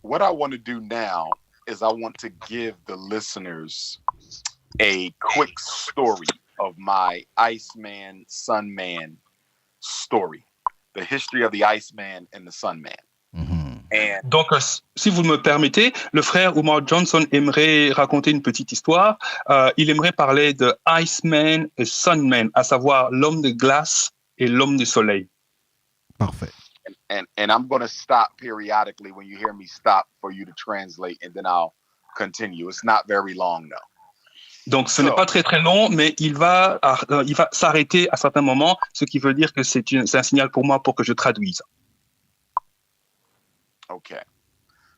what I want to do now is I want to give the listeners a quick story of my Iceman, Sunman story. The history of the Iceman and the Sunman. And Donc, si vous me permettez, le frère Umar Johnson aimerait raconter une petite histoire. Il aimerait parler de Iceman et Sunman, à savoir l'homme de glace et l'homme de soleil. Parfait. and I'm going to stop periodically when you hear me stop for you to translate, and then I'll continue. It's not very long, though. Donc, ce n'est pas très très long, mais il va s'arrêter à certains moments, ce qui veut dire que c'est un signal pour moi pour que je traduise. Okay.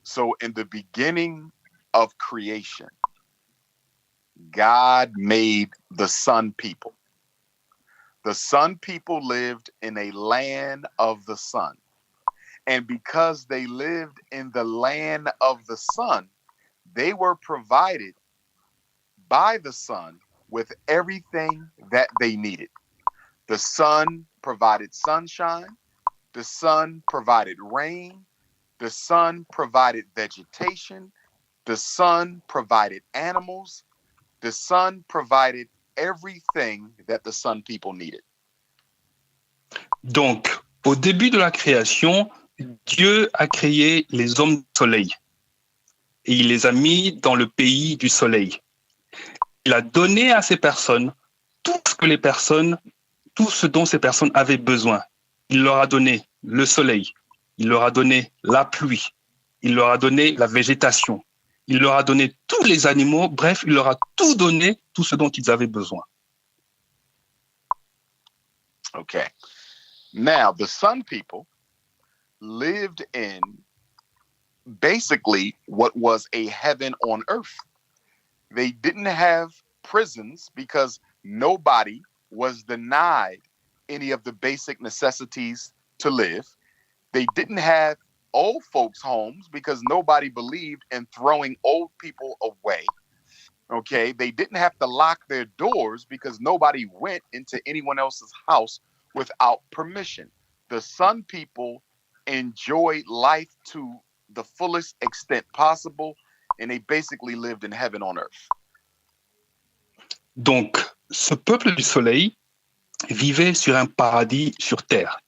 So in the beginning of creation, God made the sun people. The sun people lived in a land of the sun. And because they lived in the land of the sun, they were provided by the sun with everything that they needed. The sun provided sunshine. The sun provided rain. The sun provided vegetation. The sun provided animals. The sun provided everything that the sun people needed. Donc, au début de la création, Dieu a créé les hommes du soleil et il les a mis dans le pays du soleil. Il a donné à ces personnes tout ce dont ces personnes avaient besoin. Il leur a donné le soleil, il leur a donné la pluie, il leur a donné la végétation, il leur a donné tous les animaux, bref, il leur a tout donné, tout ce dont ils avaient besoin. Okay. Now, the sun people lived in basically what was a heaven on earth. They didn't have prisons because nobody was denied any of the basic necessities to live. They didn't have old folks' homes because nobody believed in throwing old people away. Okay, they didn't have to lock their doors because nobody went into anyone else's house without permission. The sun people enjoyed life to the fullest extent possible, and they basically lived in heaven on earth. Donc, ce peuple du soleil vivait sur un paradis sur terre.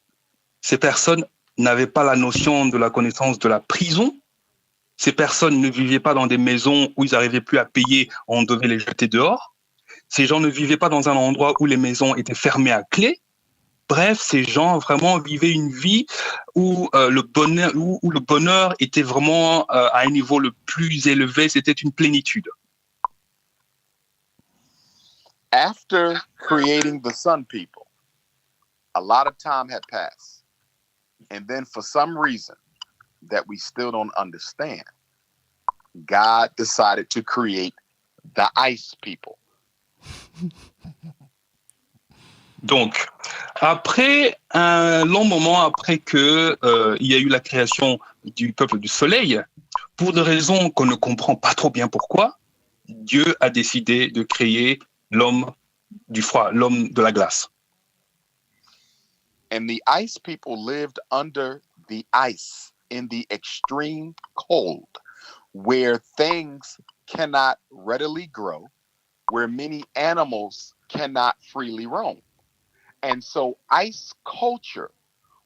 Ces personnes n'avaient pas la notion de la connaissance de la prison. Ces personnes ne vivaient pas dans des maisons où ils n'arrivaient plus à payer, on devait les jeter dehors. Ces gens ne vivaient pas dans un endroit où les maisons étaient fermées à clé. Bref, ces gens vraiment vivaient une vie où le bonheur était vraiment à un niveau le plus élevé, c'était une plénitude. After creating the sun people, a lot of time had passed. And then for some reason that we still don't understand, God decided to create the ice people. Donc, après un long moment, après que il y a eu la création du peuple du soleil, pour des raisons qu'on ne comprend pas trop bien pourquoi, Dieu a décidé de créer l'homme du froid, l'homme de la glace. And the ice people lived under the ice in the extreme cold, where things cannot readily grow, where many animals cannot freely roam. And so ice culture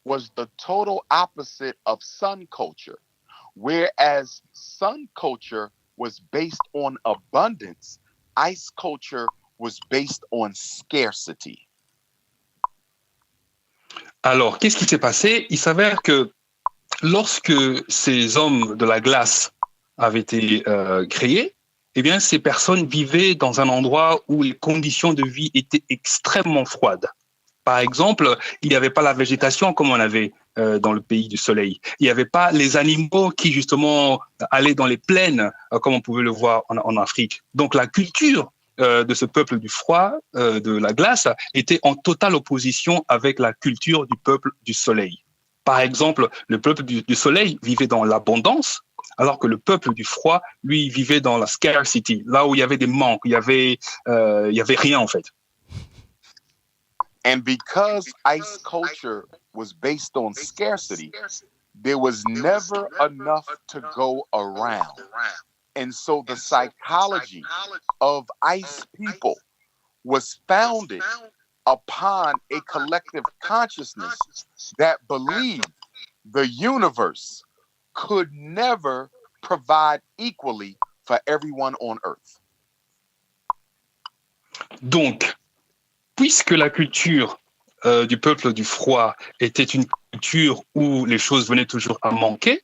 was the total opposite of sun culture, whereas sun culture was based on abundance, ice culture was based on scarcity. Alors, qu'est-ce qui s'est passé? Il s'avère que lorsque ces hommes de la glace avaient été créés, eh bien, ces personnes vivaient dans un endroit où les conditions de vie étaient extrêmement froides. Par exemple, il n'y avait pas la végétation comme on avait dans le pays du soleil. Il n'y avait pas les animaux qui, justement, allaient dans les plaines, comme on pouvait le voir en Afrique. Donc, la culture de ce peuple du froid, de la glace, était en totale opposition avec la culture du peuple du soleil. Par exemple, le peuple du soleil vivait dans l'abondance, alors que le peuple du froid, lui, vivait dans la scarcity, là où il y avait des manques, il y avait rien en fait. And because ice culture was based on scarcity, there was never enough to go around. And so the psychology of ice people was founded upon a collective consciousness that believed the universe could never provide equally for everyone on earth. Donc, puisque la culture du peuple du froid était une culture où les choses venaient toujours à manquer,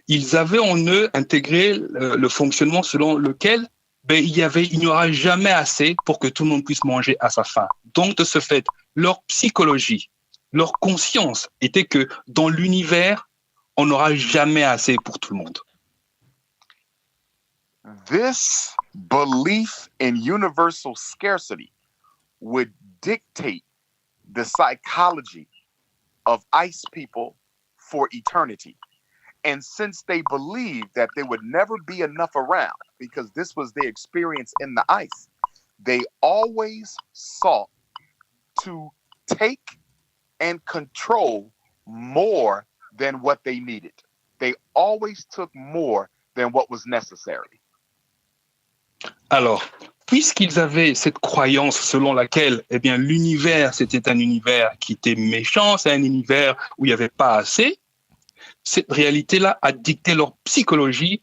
ils avaient en eux intégré le fonctionnement selon lequel il n'y aura jamais assez pour que tout le monde puisse manger à sa faim. Donc, de ce fait, leur psychologie, leur conscience était que dans l'univers, on n'aura jamais assez pour tout le monde. This belief in universal scarcity would dictate the psychology of ice people for eternity. And since they believed that there would never be enough around, because this was their experience in the ice, they always sought to take and control more than what they needed. They always took more than what was necessary. Alors, puisqu'ils avaient cette croyance selon laquelle l'univers, c'était un univers qui était méchant, c'est un univers où il n'y avait pas assez, cette réalité-là a dicté leur psychologie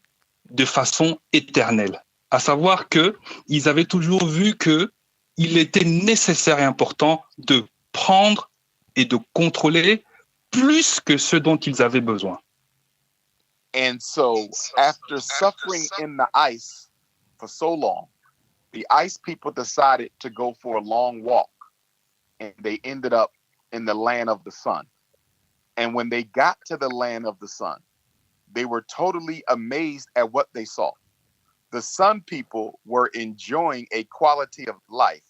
de façon éternelle. À savoir qu'ils avaient toujours vu qu'il était nécessaire et important de prendre et de contrôler plus que ce dont ils avaient besoin. And so, after suffering in the ice for so long, the ice people decided to go for a long walk, and they ended up in the land of the sun. And when they got to the land of the sun, they were totally amazed at what they saw. The sun people were enjoying a quality of life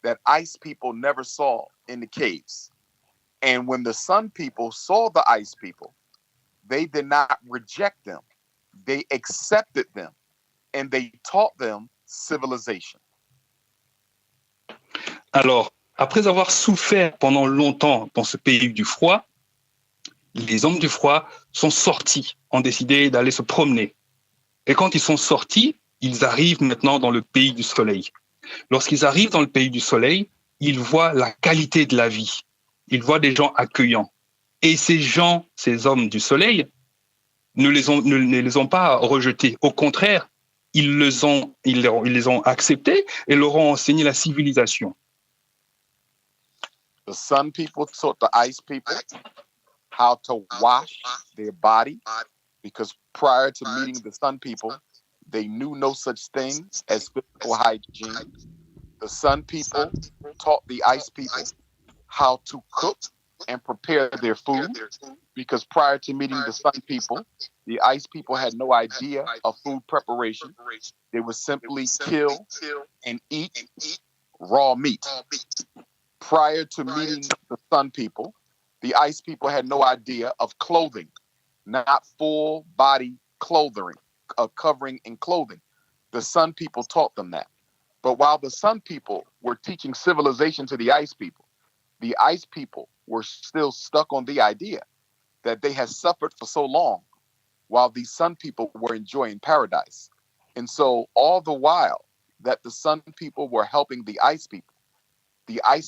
that ice people never saw in the caves. And when the sun people saw the ice people, they did not reject them. They accepted them, and they taught them civilization. Alors, après avoir souffert pendant longtemps dans ce pays du froid, les hommes du froid sont sortis, ont décidé d'aller se promener. Et quand ils sont sortis, ils arrivent maintenant dans le pays du soleil. Lorsqu'ils arrivent dans le pays du soleil, ils voient la qualité de la vie. Ils voient des gens accueillants. Et ces gens, ces hommes du soleil, ne les ont pas rejetés. Au contraire, ils les ont acceptés et leur ont enseigné la civilisation. The sun people taught the ice people how to wash their body, because prior to meeting the sun people, they knew no such thing as physical hygiene. The sun people taught the ice people how to cook and prepare their food, because prior to meeting the sun people, the ice people had no idea of food preparation. They would simply kill and eat raw meat. Prior to meeting the sun people, the ice people had no idea of clothing, not full body covering and clothing. The sun people taught them that. But while the sun people were teaching civilization to the ice people were still stuck on the idea that they had suffered for so long while the sun people were enjoying paradise. And so all the while that the sun people were helping the ice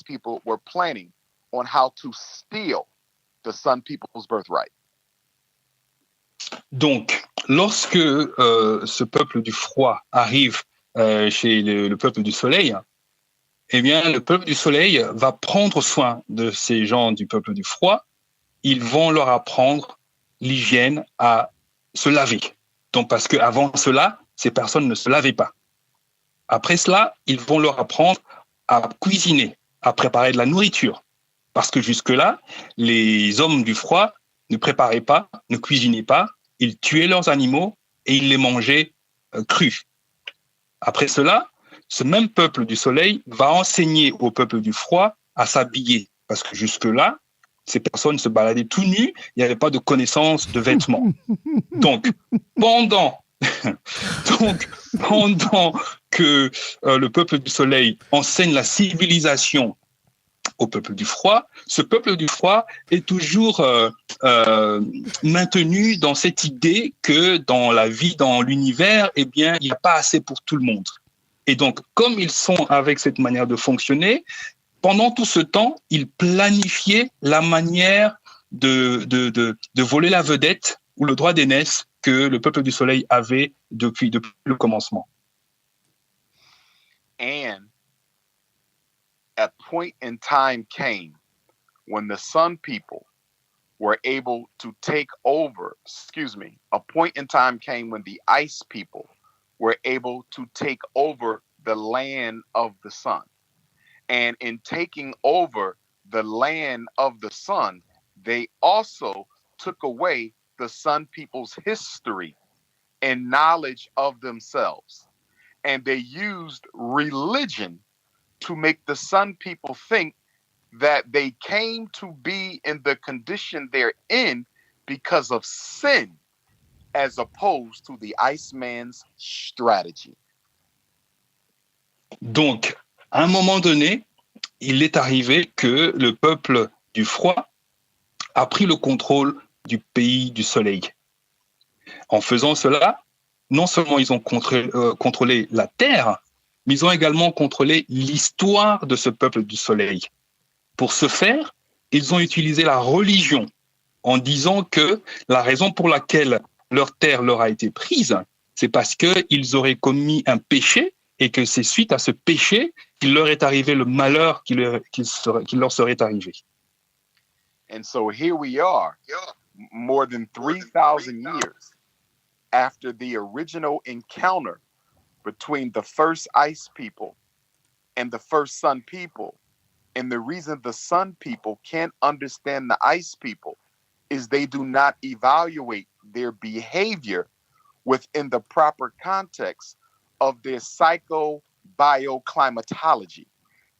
people were planning on how to steal the sun people's birthright. Donc, lorsque ce peuple du froid arrive chez le peuple du soleil, eh bien, le peuple du soleil va prendre soin de ces gens du peuple du froid. Ils vont leur apprendre l'hygiène, à se laver. Donc, parce qu'avant cela, ces personnes ne se lavaient pas. Après cela, ils vont leur apprendre à cuisiner, à préparer de la nourriture. Parce que jusque-là, les hommes du froid ne préparaient pas, ne cuisinaient pas, ils tuaient leurs animaux et ils les mangeaient crus. Après cela, ce même peuple du soleil va enseigner au peuple du froid à s'habiller. Parce que jusque-là, ces personnes se baladaient tout nus, il n'y avait pas de connaissance de vêtements. Donc, pendant que le peuple du soleil enseigne la civilisation au peuple du froid, ce peuple du froid est toujours maintenu dans cette idée que dans la vie, dans l'univers, eh bien, il n'y a pas assez pour tout le monde. Et donc, comme ils sont avec cette manière de fonctionner, pendant tout ce temps, ils planifiaient la manière de voler la vedette ou le droit d'aînesse que le peuple du soleil avait depuis le commencement. And a point in time came when the sun people were able to take over, a point in time came when the ice people were able to take over the land of the sun. And in taking over the land of the sun, they also took away the sun people's history and knowledge of themselves. And they used religion to make the sun people think that they came to be in the condition they're in because of sin, as opposed to the Iceman's strategy. Donc, à un moment donné, il est arrivé que le peuple du froid a pris le contrôle du pays du soleil. En faisant cela, non seulement ils ont contrôlé la terre, mais ils ont également contrôlé l'histoire de ce peuple du soleil. Pour ce faire, ils ont utilisé la religion en disant que la raison pour laquelle leur terre leur a été prise, c'est parce qu'ils auraient commis un péché et que c'est suite à ce péché qu'il leur est arrivé le malheur qui leur serait arrivé. And so here we are, more than 3,000 years after the original encounter between the first ice people and the first sun people. And the reason the sun people can't understand the ice people is they do not evaluate their behavior within the proper context of their psychobioclimatology.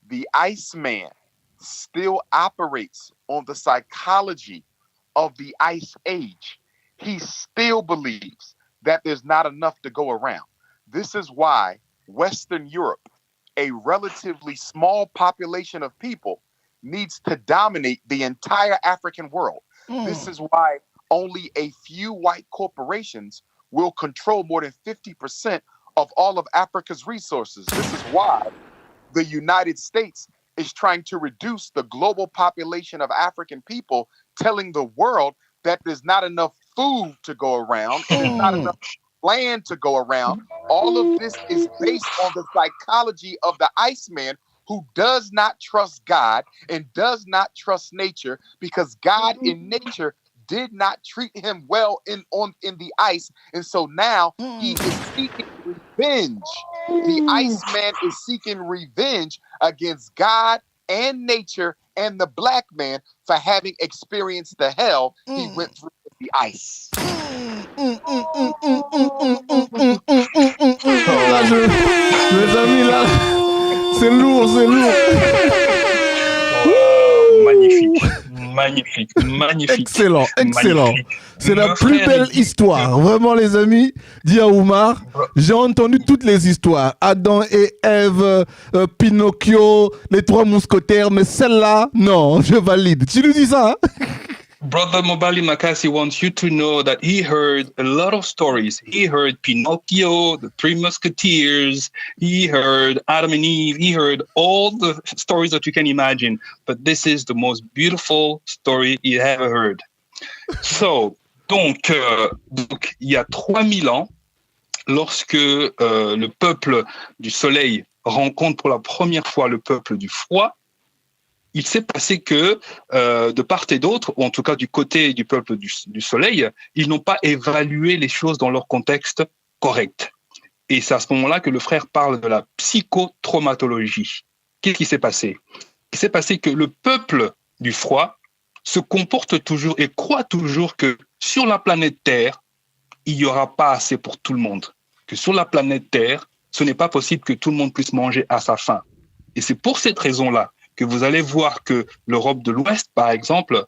The Iceman still operates on the psychology of the Ice Age. He still believes that there's not enough to go around. This is why Western Europe, a relatively small population of people, needs to dominate the entire African world. This is why only a few white corporations will control more than 50% of all of Africa's resources. This is why the United States is trying to reduce the global population of African people, telling the world that there's not enough food to go around, and there's not enough land to go around. All of this is based on the psychology of the Iceman, who does not trust God and does not trust nature, because God in nature did not treat him well in the ice. And so now he is seeking revenge. The Iceman is seeking revenge against God and nature and the black man for having experienced the hell he went through with the ice. Là, mes amis, là, c'est lourd, c'est lourd. Magnifique. Excellent. Magnifique. C'est la plus belle histoire. Vraiment, les amis, dit à Oumar, j'ai entendu toutes les histoires. Adam et Ève, Pinocchio, les trois mousquetaires, mais celle-là, non, je valide. Tu nous dis ça, hein? Brother Mobali Makasi wants you to know that he heard a lot of stories. He heard Pinocchio, the Three Musketeers, he heard Adam and Eve, he heard all the stories that you can imagine. But this is the most beautiful story he ever heard. So, donc il y a 3000 ans, lorsque le peuple du soleil rencontre pour la première fois le peuple du froid, il s'est passé que, de part et d'autre, ou en tout cas du côté du peuple du soleil, ils n'ont pas évalué les choses dans leur contexte correct. Et c'est à ce moment-là que le frère parle de la psychotraumatologie. Qu'est-ce qui s'est passé? Il s'est passé que le peuple du froid se comporte toujours et croit toujours que sur la planète Terre, il n'y aura pas assez pour tout le monde. Que sur la planète Terre, ce n'est pas possible que tout le monde puisse manger à sa faim. Et c'est pour cette raison-là que vous allez voir que l'Europe de l'Ouest, par exemple,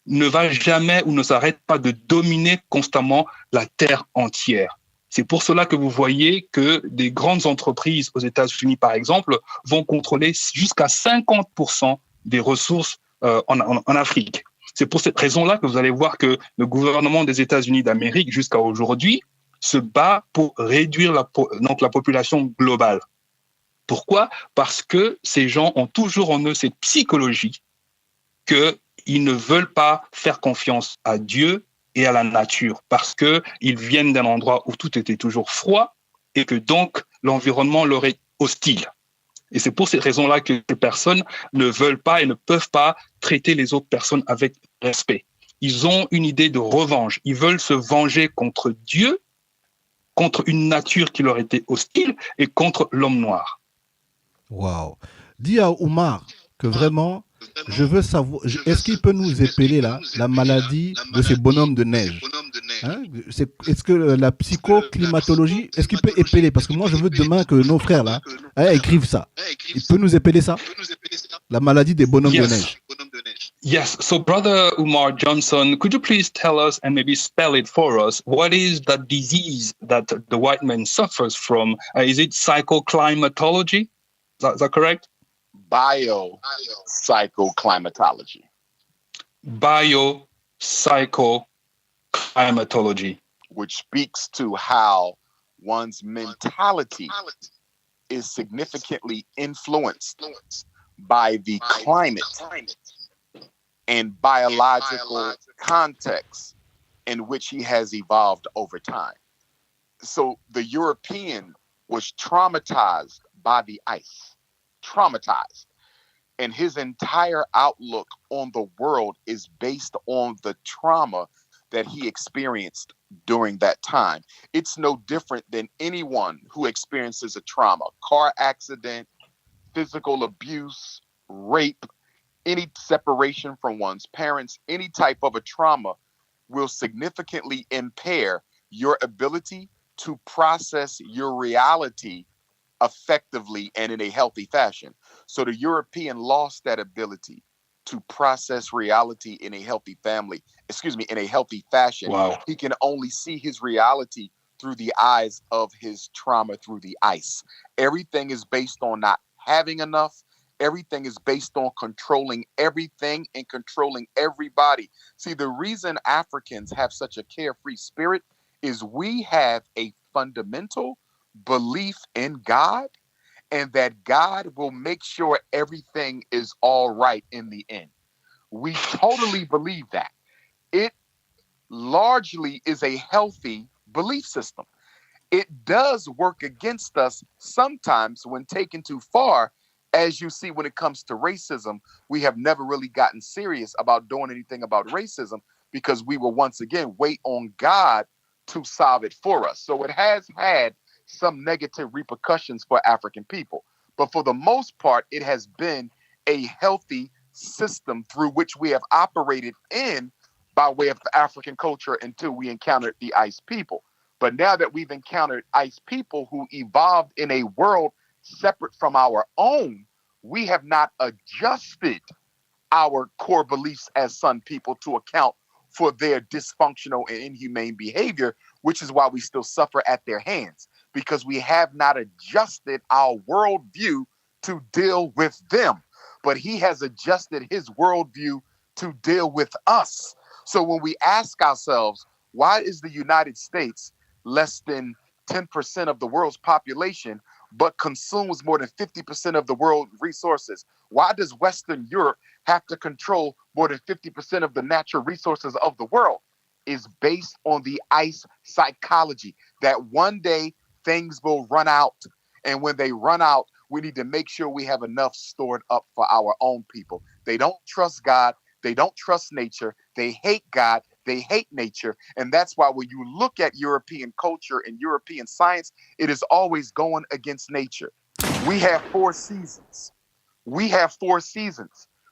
ne va jamais ou ne s'arrête pas de dominer constamment la terre entière. C'est pour cela que vous voyez que des grandes entreprises aux États-Unis, par exemple, vont contrôler jusqu'à 50% des ressources en Afrique. C'est pour cette raison-là que vous allez voir que le gouvernement des États-Unis d'Amérique, jusqu'à aujourd'hui, se bat pour réduire la population globale. Pourquoi? Parce que ces gens ont toujours en eux cette psychologie qu'ils ne veulent pas faire confiance à Dieu et à la nature, parce qu'ils viennent d'un endroit où tout était toujours froid et que donc l'environnement leur est hostile. Et c'est pour cette raison-là que ces personnes ne veulent pas et ne peuvent pas traiter les autres personnes avec respect. Ils ont une idée de revanche. Ils veulent se venger contre Dieu, contre une nature qui leur était hostile et contre l'homme noir. Waouh. Dis à Oumar que vraiment, je veux savoir, est-ce qu'il peut nous épeler là, la maladie de ces bonhommes de neige? Hein? Est-ce que la psychoclimatologie, est-ce qu'il peut épeler? Parce que moi, je veux demain que nos frères là écrivent ça. Il peut nous épeler ça? La maladie des bonhommes de neige. Yes. So, Brother Umar Johnson, could you please tell us and maybe spell it for us? What is that disease that the white man suffers from? Is it psychoclimatology? Is that correct? Biopsychoclimatology. Biopsychoclimatology. Which speaks to how one's mentality is significantly influenced by the climate and biological context in which he has evolved over time. So the European was traumatized by the ice, traumatized. And his entire outlook on the world is based on the trauma that he experienced during that time. It's no different than anyone who experiences a trauma, car accident, physical abuse, rape, any separation from one's parents, any type of a trauma will significantly impair your ability to process your reality effectively and in a healthy fashion. So the European lost that ability to process reality in a healthy in a healthy fashion. Wow. He can only see his reality through the eyes of his trauma, through the ice. Everything is based on not having enough. Everything is based on controlling everything and controlling everybody. See, the reason Africans have such a carefree spirit is we have a fundamental belief in God, and that God will make sure everything is all right in the end. We totally believe that. It largely is a healthy belief system. It does work against us sometimes when taken too far. As you see, when it comes to racism, we have never really gotten serious about doing anything about racism because we will once again wait on God to solve it for us. So it has had some negative repercussions for African people. But for the most part, it has been a healthy system through which we have operated in by way of the African culture until we encountered the ice people. But now that we've encountered ice people who evolved in a world separate from our own, we have not adjusted our core beliefs as Sun people to account for their dysfunctional and inhumane behavior, which is why we still suffer at their hands, because we have not adjusted our worldview to deal with them. But he has adjusted his worldview to deal with us. So when we ask ourselves, why is the United States less than 10% of the world's population, but consumes more than 50% of the world's resources? Why does Western Europe have to control more than 50% of the natural resources of the world? Is based on the ice psychology that one day things will run out. And when they run out, we need to make sure we have enough stored up for our own people. They don't trust God. They don't trust nature. They hate God. They hate nature. And that's why when you look at European culture and European science, it is always going against nature. We have 4 seasons.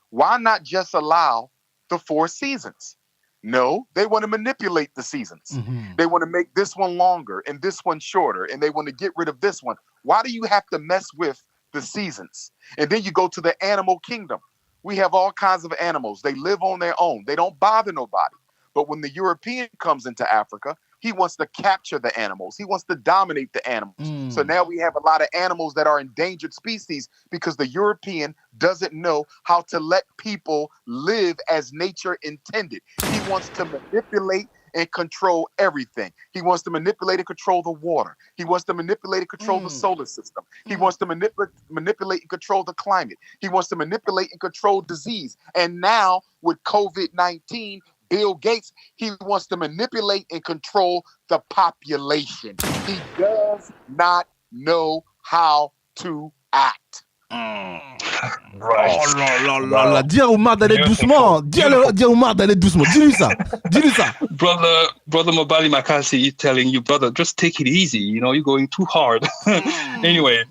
Why not just allow the 4 seasons? No, they want to manipulate the seasons. Mm-hmm. They want to make this one longer and this one shorter, and they want to get rid of this one. Why do you have to mess with the seasons? And then you go to the animal kingdom. We have all kinds of animals. They live on their own. They don't bother nobody. But when the European comes into Africa, He wants to capture the animals. He wants to dominate the animals. So now we have a lot of animals that are endangered species because the European doesn't know how to let people live as nature intended. He wants to manipulate and control everything. He wants to manipulate and control the water. He wants to manipulate and control the solar system. He wants to manipulate and control the climate. He wants to manipulate and control disease. And now with COVID-19, Bill Gates, he wants to manipulate and control the population. He does not know how to act. Right. Oh là là là là. Dis à Omar d'aller doucement. Dis à Omar d'aller doucement. Dis-lui ça. Dis-lui ça. Brother Mobali Makasi telling you, brother, just take it easy. You know, you're going too hard. Anyway.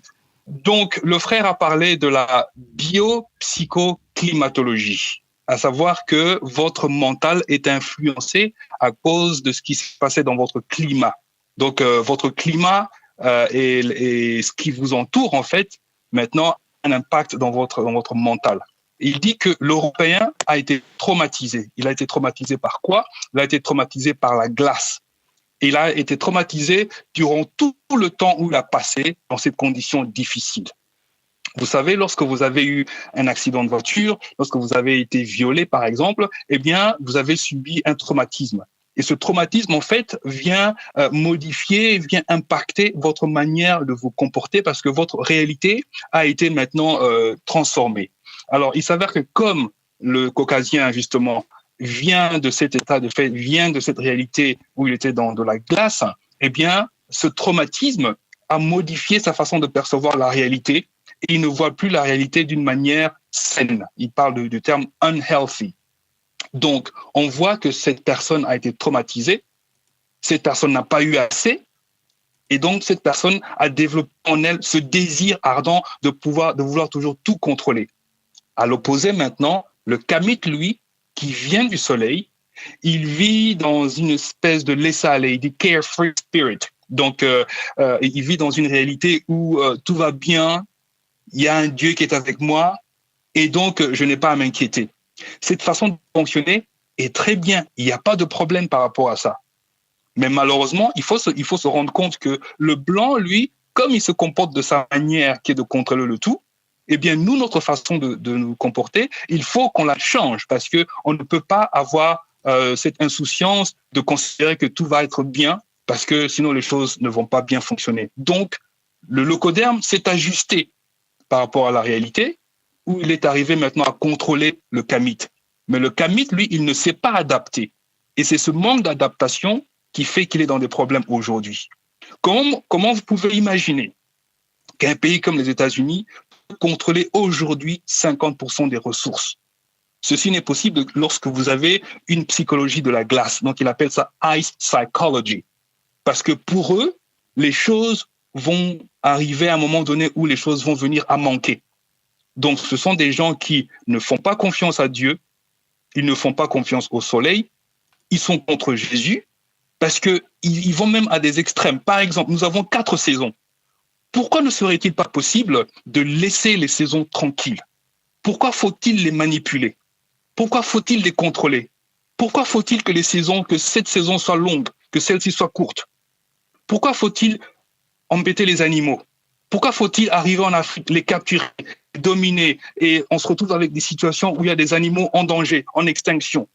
Donc, le frère a parlé de la biopsychoclimatologie, à savoir que votre mental est influencé à cause de ce qui se passait dans votre climat. Donc, votre climat et ce qui vous entoure, en fait, maintenant, un impact dans votre mental. Il dit que l'Européen a été traumatisé. Il a été traumatisé par quoi? Il a été traumatisé par la glace. Il a été traumatisé durant tout le temps où il a passé dans ces conditions difficiles. Vous savez, lorsque vous avez eu un accident de voiture, lorsque vous avez été violé, par exemple, eh bien, vous avez subi un traumatisme. Et ce traumatisme, en fait, vient modifier, vient impacter votre manière de vous comporter parce que votre réalité a été maintenant transformée. Alors, il s'avère que comme le Caucasien, justement, vient de cet état de fait, vient de cette réalité où il était dans de la glace, eh bien, ce traumatisme a modifié sa façon de percevoir la réalité et il ne voit plus la réalité d'une manière saine. Il parle du terme unhealthy. Donc, on voit que cette personne a été traumatisée, cette personne n'a pas eu assez, et donc cette personne a développé en elle ce désir ardent de vouloir toujours tout contrôler. À l'opposé maintenant, le kamite, lui, qui vient du soleil, il vit dans une espèce de laisser-aller, il dit carefree spirit. Donc, il vit dans une réalité où tout va bien, il y a un Dieu qui est avec moi, et donc je n'ai pas à m'inquiéter. Cette façon de fonctionner est très bien. Il n'y a pas de problème par rapport à ça. Mais malheureusement, il faut se rendre compte que le blanc, lui, comme il se comporte de sa manière qui est de contrôler le tout, eh bien, nous, notre façon de nous comporter, il faut qu'on la change parce qu'on ne peut pas avoir cette insouciance de considérer que tout va être bien parce que sinon les choses ne vont pas bien fonctionner. Donc, le locoderme s'est ajusté par rapport à la réalité où il est arrivé maintenant à contrôler le kamite. Mais le kamite, lui, il ne s'est pas adapté. Et c'est ce manque d'adaptation qui fait qu'il est dans des problèmes aujourd'hui. Comment vous pouvez imaginer qu'un pays comme les États-Unis peut contrôler aujourd'hui 50% des ressources? Ceci n'est possible lorsque vous avez une psychologie de la glace. Donc, il appelle ça ice psychology. Parce que pour eux, les choses vont arriver à un moment donné où les choses vont venir à manquer. Donc, ce sont des gens qui ne font pas confiance à Dieu, ils ne font pas confiance au soleil, ils sont contre Jésus, parce qu'ils vont même à des extrêmes. Par exemple, nous avons 4 saisons. Pourquoi ne serait-il pas possible de laisser les saisons tranquilles? Pourquoi faut-il les manipuler? Pourquoi faut-il les contrôler? Pourquoi faut-il que cette saison soit longue, que celle-ci soit courte? Pourquoi faut-il embêter les animaux? Pourquoi faut-il arriver en Afrique, les capturer, les dominer et on se retrouve avec des situations où il y a des animaux en danger, en extinction?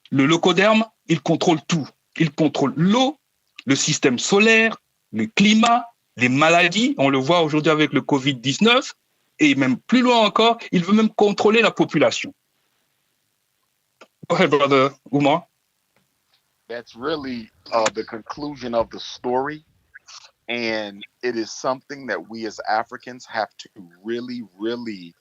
Le locoderme, il contrôle tout. Il contrôle l'eau, le système solaire, le climat, les maladies. On le voit aujourd'hui avec le Covid-19 et même plus loin encore, il veut même contrôler la population. Go ahead, brother Umar. That's really the conclusion of the story. And it is something that we as Africans have to really, really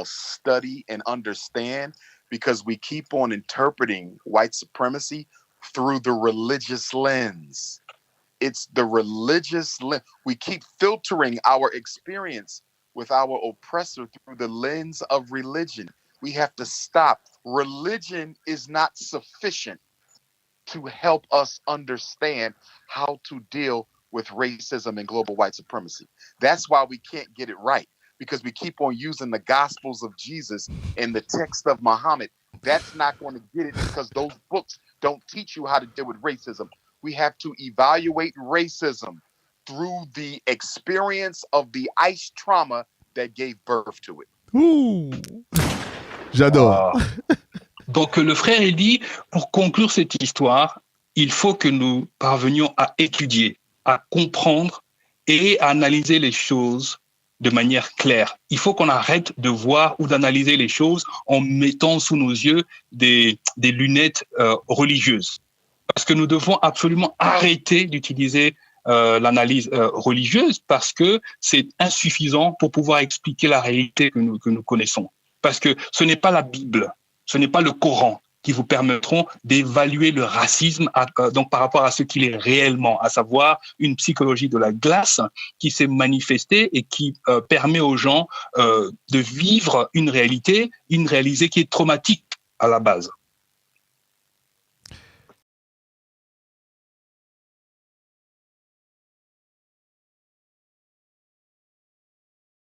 study and understand because we keep on interpreting white supremacy through the religious lens. It's the religious lens. We keep filtering our experience with our oppressor through the lens of religion. We have to stop. Religion is not sufficient to help us understand how to deal with racism and global white supremacy. That's why we can't get it right, because we keep on using the Gospels of Jesus and the text of Muhammad. That's not going to get it because those books don't teach you how to deal with racism. we have to evaluate racism through the experience of the ICE trauma that gave birth to it. Ouh. J'adore. Donc le frère il dit, pour conclure cette histoire, il faut que nous parvenions à étudier, à comprendre et à analyser les choses de manière claire. Il faut qu'on arrête de voir ou d'analyser les choses en mettant sous nos yeux des lunettes religieuses. Parce que nous devons absolument arrêter d'utiliser l'analyse religieuse parce que c'est insuffisant pour pouvoir expliquer la réalité que nous connaissons. Parce que ce n'est pas la Bible, ce n'est pas le Coran qui vous permettront d'évaluer le racisme donc par rapport à ce qu'il est réellement, à savoir une psychologie de la glace qui s'est manifestée et qui permet aux gens de vivre une réalité qui est traumatique à la base.